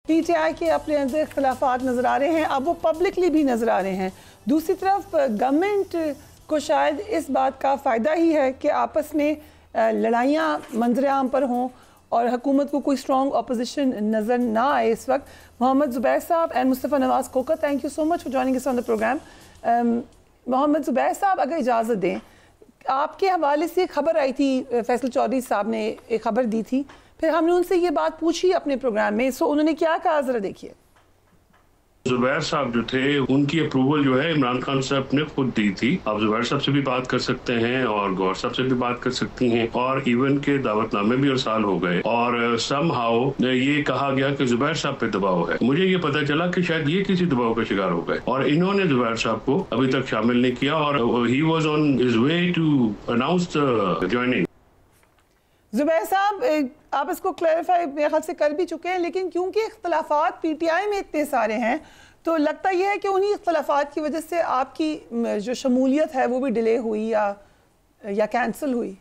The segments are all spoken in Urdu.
پی ٹی آئی کے اپنے اندر اختلافات نظر آ رہے ہیں، اب وہ پبلکلی بھی نظر آ رہے ہیں. دوسری طرف گورنمنٹ کو شاید اس بات کا فائدہ ہی ہے کہ آپس میں لڑائیاں منظر عام پر ہوں اور حکومت کو کوئی اسٹرانگ اپوزیشن نظر نہ آئے اس وقت. Muhammad Zubair sahab and Mustafa Nawaz Khokhar, thank you so much for joining us on the program. Muhammad Zubair sahab اگر اجازت دیں، آپ کے حوالے سے خبر آئی تھی، فیصل چودھری صاحب نے ایک خبر دی تھی، پھر ہم نے ان سے یہ بات پوچھی اپنے پروگرام میں، سو انہوں نے کیا کہا ذرا دیکھیے. زبیر صاحب جو تھے ان کی اپروول جو ہے عمران خان صاحب نے خود دی تھی. آپ زبیر صاحب سے بھی بات کر سکتے ہیں اور گور صاحب سے بھی بات کر سکتی ہیں، اور ایون کے دعوت نامے بھی ارسال ہو گئے اور سم ہاؤ یہ کہا گیا کہ زبیر صاحب پہ دباؤ ہے. مجھے یہ پتا چلا کہ شاید یہ کسی دباؤ کا شکار ہو گئے اور انہوں نے زبیر صاحب کو ابھی تک شامل نہیں کیا اور he was on his way to announce joining. Zubair sahab آپ اس کو کلیریفائی میرے خیال سے کر بھی چکے ہیں، لیکن کیونکہ اختلافات پی ٹی آئی میں اتنے سارے ہیں تو لگتا یہ ہے کہ انہی اختلافات کی وجہ سے آپ کی جو شمولیت ہے وہ بھی ڈیلے ہوئی یا کینسل ہوئی.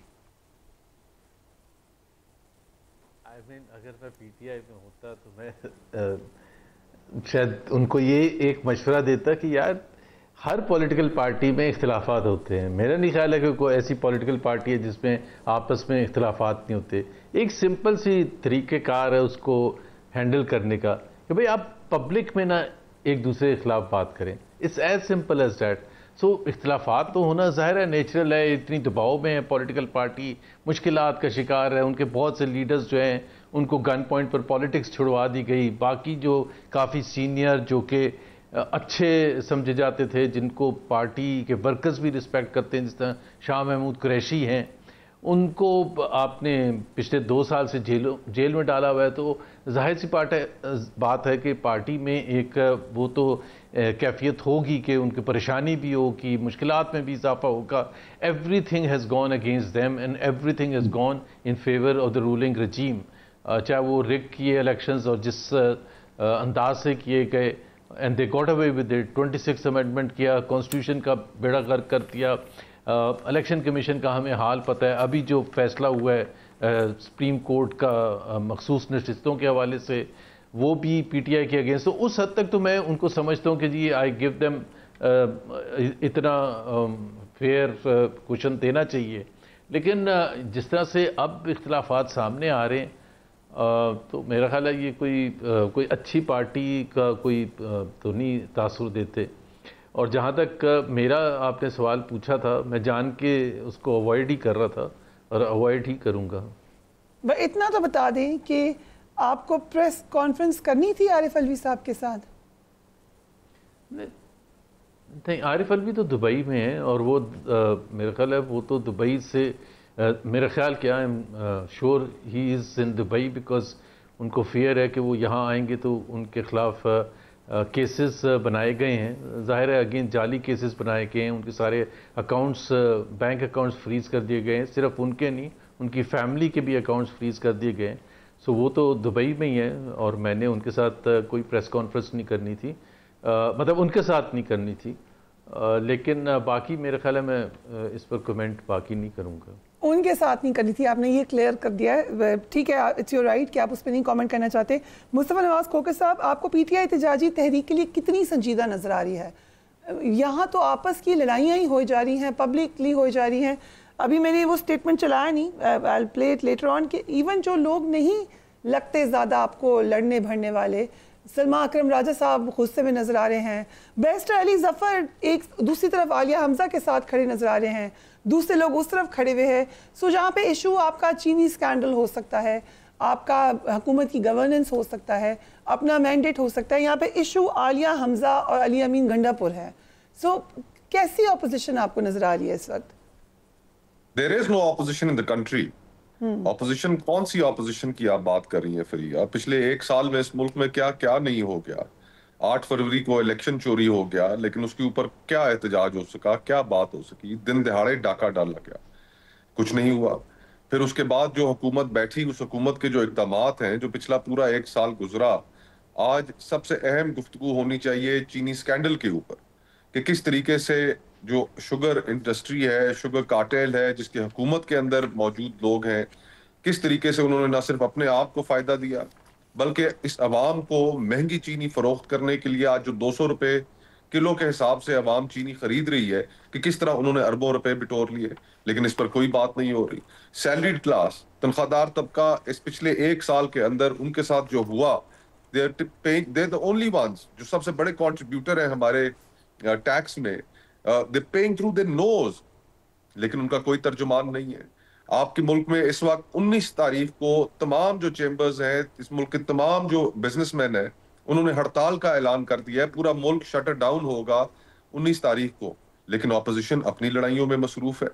اگر میں پی ٹی آئی میں ہوتا تو میں شاید ان کو یہ ایک مشورہ دیتا کہ یار ہر پولیٹیکل پارٹی میں اختلافات ہوتے ہیں. میرا نہیں خیال ہے کہ کوئی ایسی پولیٹیکل پارٹی ہے جس میں آپس میں اختلافات نہیں ہوتے. ایک سمپل سی طریقہ کار ہے اس کو ہینڈل کرنے کا کہ بھئی آپ پبلک میں نہ ایک دوسرے کے خلاف بات کریں. It's as simple as that. So اختلافات تو ہونا ظاہر ہے، نیچرل ہے. اتنی دباؤ میں ہے پولیٹیکل پارٹی، مشکلات کا شکار ہے. ان کے بہت سے لیڈرز جو ہیں ان کو گن پوائنٹ پر پالیٹکس چھڑوا دی گئی. باقی جو کافی سینئر جو کہ اچھے سمجھے جاتے تھے، جن کو پارٹی کے ورکرز بھی رسپیکٹ کرتے ہیں، جس طرح شاہ محمود قریشی ہیں، ان کو آپ نے پچھلے 2 سال سے جیل میں ڈالا ہوا ہے. تو ظاہر سی بات ہے کہ پارٹی میں ایک وہ تو کیفیت ہوگی کہ ان کی پریشانی بھی ہوگی، مشکلات میں بھی اضافہ ہوگا. Everything has gone against them and everything has gone in favour of the ruling regime. چاہے وہ رگ کیے الیکشنز اور جس انداز سے کیے گئے، and they got away with it. 26 amendment کیا، کانسٹیٹیوشن کا بیڑا غرق کر دیا. الیکشن کمیشن کا ہمیں حال پتہ ہے. ابھی جو فیصلہ ہوا ہے سپریم کورٹ کا مخصوص نشستوں کے حوالے سے، وہ بھی پی ٹی آئی کے اگینسٹ. تو اس حد تک تو میں ان کو سمجھتا ہوں کہ جی آئی گیو دیم اتنا فیئر کوشچن دینا چاہیے. لیکن جس طرح سے اب اختلافات سامنے آ رہے ہیں تو میرا خیال ہے یہ کوئی اچھی پارٹی کا کوئی تو نہیں تاثر دیتے. اور جہاں تک میرا آپ نے سوال پوچھا تھا، میں جان کے اس کو اوائڈ ہی کر رہا تھا اور اوائڈ ہی کروں گا. اتنا تو بتا دیں کہ آپ کو پریس کانفرنس کرنی تھی عارف علوی صاحب کے ساتھ؟ نہیں، عارف علوی تو دبئی میں ہیں اور وہ میرا خیال ہے وہ تو دبئی سے میرا خیال کیا ہے شور ہی از ان دبئی، بیکاز ان کو فیئر ہے کہ وہ یہاں آئیں گے تو ان کے خلاف کیسز بنائے گئے ہیں. ظاہر ہے اگین جعلی کیسز بنائے گئے ہیں. ان کے سارے اکاؤنٹس، بینک اکاؤنٹس فریز کر دیے گئے ہیں. صرف ان کے نہیں، ان کی فیملی کے بھی اکاؤنٹس فریز کر دیے گئے ہیں. سو وہ تو دبئی میں ہی ہیں اور میں نے ان کے ساتھ کوئی پریس کانفرنس نہیں کرنی تھی، مطلب ان کے ساتھ نہیں کرنی تھی. لیکن باقی میرا خیال ہے میں اس پر کمنٹ باقی نہیں کروں گا. ان کے ساتھ نہیں کرنی تھی، آپ نے یہ کلیئر کر دیا ہے. ٹھیک ہے، اٹس یور رائٹ کہ آپ اس پہ نہیں کامنٹ کرنا چاہتے. مصطفیٰ نواز کھوکھر صاحب، آپ کو پی ٹی آئی احتجاجی تحریک کے لیے کتنی سنجیدہ نظر آ رہی ہے؟ یہاں تو آپس کی لڑائیاں ہی ہو جا رہی ہیں، پبلکلی ہو جا رہی ہیں. ابھی میں نے وہ سٹیٹمنٹ چلایا نہیں، I'll play it later on، کہ ایون جو لوگ نہیں لگتے زیادہ آپ کو لڑنے بھرنے والے، سلما اکرم راجہ صاحب غصے میں نظر آ رہے ہیں، بیرسٹر علی ظفر ایک دوسری طرف عالیہ حمزہ کے ساتھ کھڑے نظر آ رہے ہیں، دوسرے لوگ اس طرف کھڑے ہوئے ہیں. سو جہاں پہ ایشو آپ کا چینی سکینڈل ہو سکتا ہے، آپ کا حکومت کی گورننس ہو سکتا ہے، اپنا مینڈیٹ ہو سکتا ہے، یہاں پہ ایشو عالیہ حمزہ اور علی امین گنڈا پور ہے. سو کیسی اپوزیشن آپ کو نظر آ رہی ہے اس وقت؟ There is no opposition in the country. Opposition کون سی اپوزیشن کی آپ بات کر رہی ہیں فریہ؟ پچھلے 1 سال میں اس ملک میں کیا نہیں ہو گیا. 8 فروری کو الیکشن چوری ہو گیا، لیکن اس کے اوپر کیا احتجاج ہو سکا، کیا بات ہو سکی؟ دن دہاڑے ڈاکہ ڈالا گیا، کچھ نہیں ہوا. پھر اس کے بعد جو حکومت بیٹھی، اس حکومت کے جو اقدامات ہیں، جو پچھلا پورا 1 سال گزرا، آج سب سے اہم گفتگو ہونی چاہیے چینی سکینڈل کے اوپر کہ کس طریقے سے جو شوگر انڈسٹری ہے، شوگر کارٹیل ہے، جس کے حکومت کے اندر موجود لوگ ہیں، کس طریقے سے انہوں نے نہ صرف اپنے آپ کو فائدہ دیا بلکہ اس عوام کو مہنگی چینی فروخت کرنے کے لیے آج جو 200 روپے کلو کے حساب سے عوام چینی خرید رہی ہے کہ کس طرح انہوں نے اربوں روپے بٹور لیے، لیکن اس پر کوئی بات نہیں ہو رہی۔ سیلریڈ کلاس، تنخواہ دار طبقہ، اس پچھلے 1 سال کے اندر ان کے ساتھ جو ہوا، they're the only ones جو سب سے بڑے کنٹریبیوٹر ہیں ہمارے ٹیکس میں، they're paying through their nose، لیکن ان کا کوئی ترجمان نہیں ہے۔ آپ کے ملک میں اس وقت 19 تاریخ کو تمام جو چیمبرز ہیں، اس ملک کے تمام جو بزنس مین ہیں، انہوں نے ہڑتال کا اعلان کر دیا ہے، پورا ملک شٹر ڈاؤن ہوگا 19 تاریخ کو، لیکن اپوزیشن اپنی لڑائیوں میں مصروف ہے۔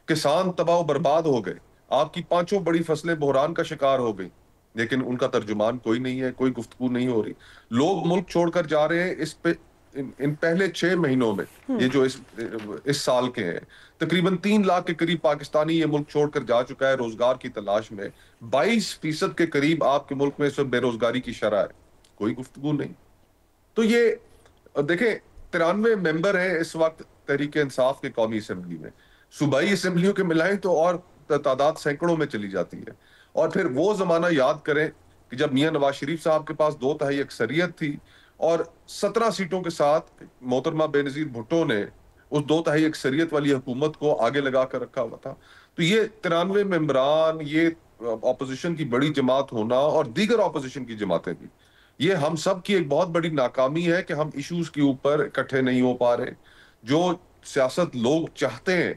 کسان تباہ و برباد ہو گئے، آپ کی 5 بڑی فصلیں بحران کا شکار ہو گئی، لیکن ان کا ترجمان کوئی نہیں ہے، کوئی گفتگو نہیں ہو رہی۔ لوگ ملک چھوڑ کر جا رہے ہیں۔ اس پہ ان پہلے 6 مہینوں میں، یہ جو اس سال کے ہیں، تقریباً 3 لاکھ کے قریب پاکستانی یہ ملک چھوڑ کر جا چکا ہے روزگار کی تلاش میں۔ 22% کے قریب آپ کے ملک میں اس وقت بے روزگاری کی شرح ہے، کوئی گفتگو نہیں۔ تو یہ دیکھیں 93 ممبر ہیں اس وقت تحریک انصاف کے قومی اسمبلی میں، صوبائی اسمبلیوں کے ملائیں تو اور تعداد سینکڑوں میں چلی جاتی ہے۔ اور پھر وہ زمانہ یاد کریں کہ جب میاں نواز شریف صاحب کے پاس 2/3 اکثریت تھی اور 17 سیٹوں کے ساتھ محترمہ بے نظیر بھٹو نے اس 2/3 اکثریت والی حکومت کو آگے لگا کر رکھا ہوا تھا۔ تو یہ 93 ممبران، یہ اپوزیشن کی بڑی جماعت ہونا اور دیگر اپوزیشن کی جماعتیں بھی، یہ ہم سب کی ایک بہت بڑی ناکامی ہے کہ ہم ایشوز کے اوپر اکٹھے نہیں ہو پا رہے۔ جو سیاست لوگ چاہتے ہیں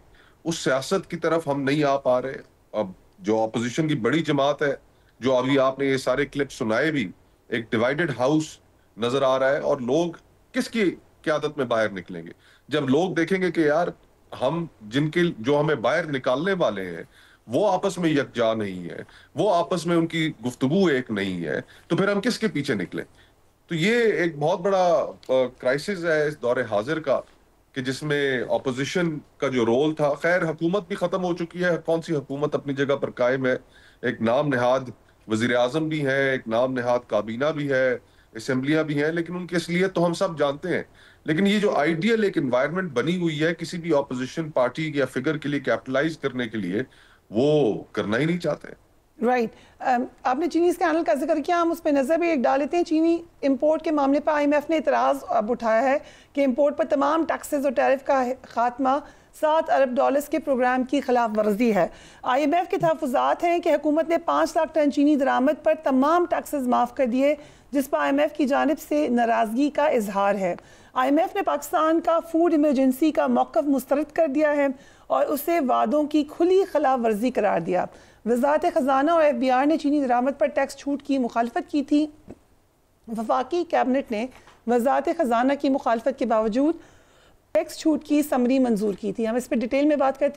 اس سیاست کی طرف ہم نہیں آ پا رہے۔ اب جو اپوزیشن کی بڑی جماعت ہے، جو ابھی آپ نے یہ سارے کلپ سنائے بھی، ایک ڈیوائیڈڈ ہاؤس نظر آ رہا ہے، اور لوگ کس کی قیادت میں باہر نکلیں گے؟ جب لوگ دیکھیں گے کہ یار ہم جو ہمیں باہر نکالنے والے ہیں وہ آپس میں یکجا نہیں ہے، وہ آپس میں ان کی گفتگو ایک نہیں ہے، تو پھر ہم کس کے پیچھے نکلیں؟ تو یہ ایک بہت بڑا کرائسس ہے اس دور حاضر کا، کہ جس میں اپوزیشن کا جو رول تھا، خیر حکومت بھی ختم ہو چکی ہے، کون سی حکومت اپنی جگہ پر قائم ہے، ایک نام نہاد وزیر اعظم بھی ہے، ایک نام نہاد کابینہ بھی ہے، اسمبلیاں بھی ہیں، لیکن ان کی اصلیت تو ہم سب جانتے ہیں۔ لیکن یہ جو آئیڈیل ایک انوائرمنٹ بنی ہوئی ہے کسی بھی اپوزیشن پارٹی یا فگر کے لیے کیپٹلائز کرنے کے لیے، وہ کرنا ہی نہیں چاہتے۔ رائٹ، آپ نے چینی اسکینڈل کا ذکر کیا، ہم اس پہ نظر بھی ایک ڈال لیتے ہیں۔ چینی امپورٹ کے معاملے پر آئی ایم ایف نے اعتراض اب اٹھایا ہے کہ امپورٹ پر تمام ٹیکسز اور ٹیرف کا خاتمہ $7 ارب کے پروگرام کی خلاف ورزی ہے۔ آئی ایم ایف کے تحفظات ہیں کہ حکومت نے 5 لاکھ ٹن چینی درآمد پر تمام ٹیکسز معاف کر دیے، جس پر آئی ایم ایف کی جانب سے ناراضگی کا اظہار ہے۔ آئی ایم ایف نے پاکستان کا فوڈ ایمرجنسی کا موقف مسترد کر دیا ہے اور اسے وعدوں کی کھلی خلاف ورزی قرار دیا۔ وزارت خزانہ اور ایف بی آر نے چینی درآمد پر ٹیکس چھوٹ کی مخالفت کی تھی۔ وفاقی کیبنٹ نے وزارت خزانہ کی مخالفت کے باوجود ٹیکس چھوٹ کی سمری منظور کی تھی۔ ہم اس پر ڈیٹیل میں بات کرتے ہیں۔